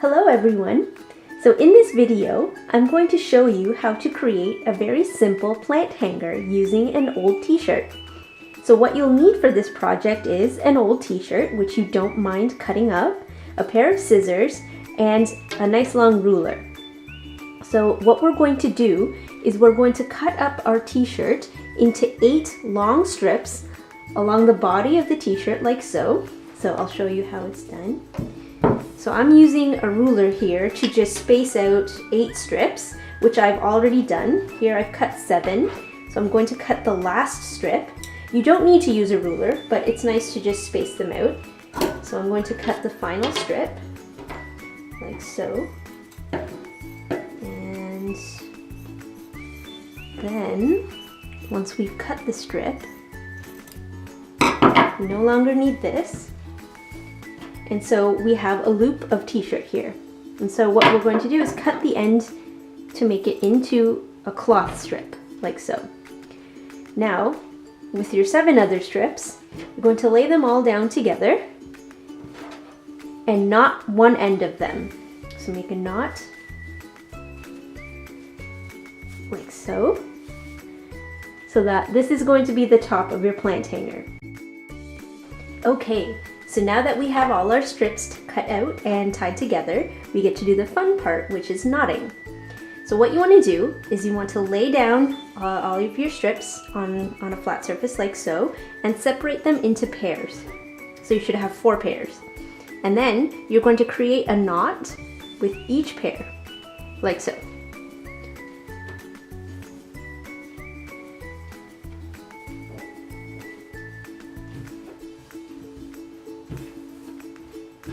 Hello everyone! So in this video, I'm going to show you how to create a very simple plant hanger using an old t-shirt. So what you'll need for this project is an old t-shirt, which you don't mind cutting up, a pair of scissors, and a nice long ruler. So what we're going to do is we're going to cut up our t-shirt into 8 long strips along the body of the t-shirt like so. So I'll show you how it's done. So I'm using a ruler here to just space out 8 strips, which I've already done. Here I've cut 7, so I'm going to cut the last strip. You don't need to use a ruler, but it's nice to just space them out. So I'm going to cut the final strip, like so. And then, once we've cut the strip, we no longer need this. And so we have a loop of t-shirt here. And so what we're going to do is cut the end to make it into a cloth strip, like so. Now, with your 7 other strips, you're going to lay them all down together and knot one end of them. So make a knot, like so, so that this is going to be the top of your plant hanger. Okay. So now that we have all our strips cut out and tied together, we get to do the fun part, which is knotting. So what you want to do is you want to lay down all of your strips on a flat surface like so, and separate them into pairs. So you should have 4 pairs. And then you're going to create a knot with each pair, like so.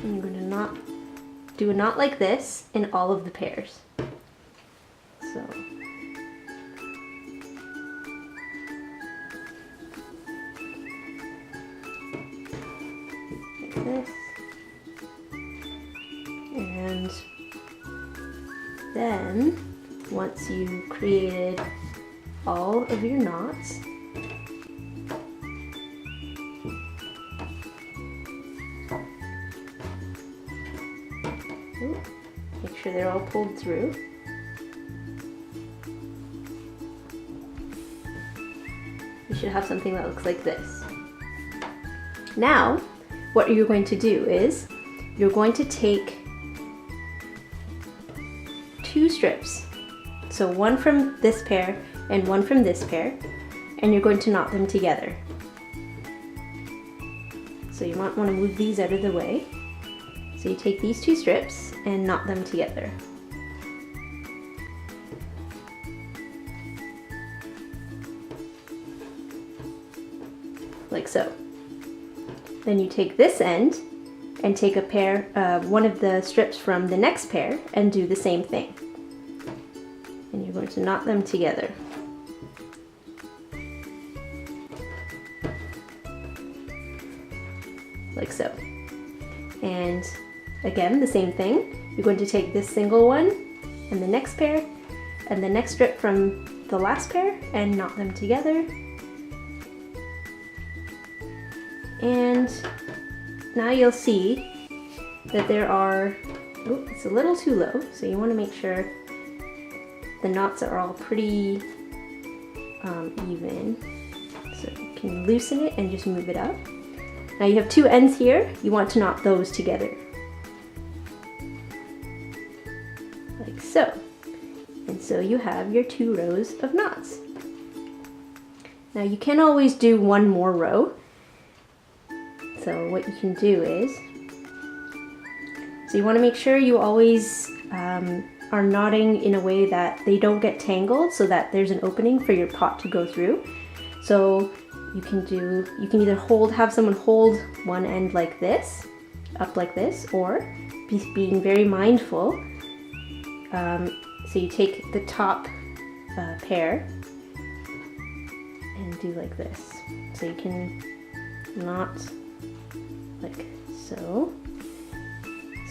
And you're going to do a knot like this in all of the pairs. So, like this. And then, once you've created all of your knots, make sure they're all pulled through. You should have something that looks like this. Now, what you're going to do is, you're going to take 2 strips. So one from this pair and one from this pair, and you're going to knot them together. So you might want to move these out of the way. So you take these 2 strips and knot them together. Like so. Then you take this end and take a pair, one of the strips from the next pair, and do the same thing. And you're going to knot them together. Like so. And again, the same thing. You're going to take this single one and the next pair and the next strip from the last pair and knot them together. And now you'll see that there are, oh, it's a little too low, so you want to make sure the knots are all pretty even. So you can loosen it and just move it up. Now you have 2 ends here, you want to knot those together. Like so. And so you have your 2 rows of knots. Now you can always do one more row. So what you can do is, so you want to make sure you always are knotting in a way that they don't get tangled, so that there's an opening for your pot to go through. So you can either have someone hold one end like this, up like this, or being very mindful. So you take the top pair and do like this. So you can knot like so.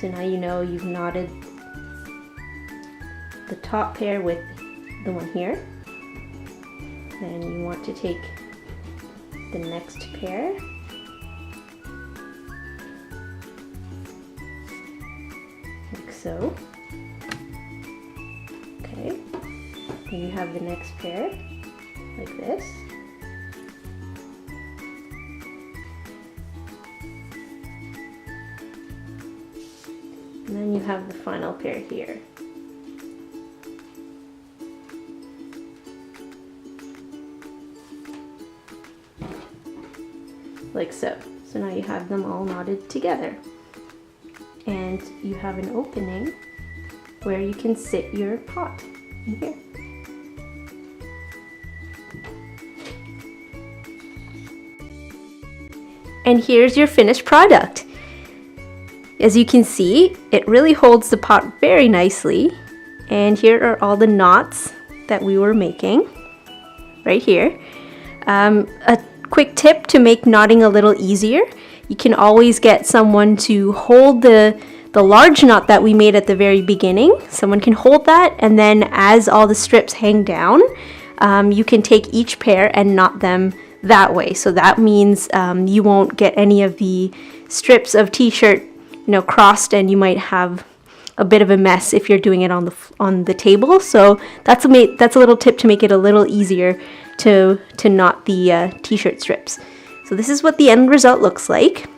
So now you know you've knotted the top pair with the one here. Then you want to take the next pair so. Okay, then you have the next pair like this. And then you have the final pair here. Like so. So now you have them all knotted together. And you have an opening where you can sit your pot in here. And here's your finished product. As you can see, it really holds the pot very nicely. And here are all the knots that we were making right here. A quick tip to make knotting a little easier: you can always get someone to hold the large knot that we made at the very beginning. Someone can hold that, and then as all the strips hang down, you can take each pair and knot them that way. So that means you won't get any of the strips of t-shirt, crossed, and you might have a bit of a mess if you're doing it on the table. So that's a little tip to make it a little easier to knot the t-shirt strips. So this is what the end result looks like.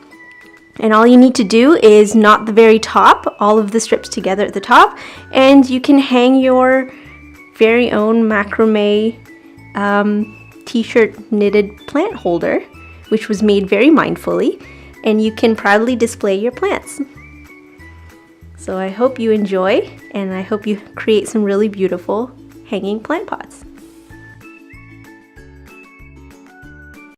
And all you need to do is knot the very top, all of the strips together at the top, and you can hang your very own macrame t-shirt knitted plant holder, which was made very mindfully, and you can proudly display your plants. So I hope you enjoy, and I hope you create some really beautiful hanging plant pots.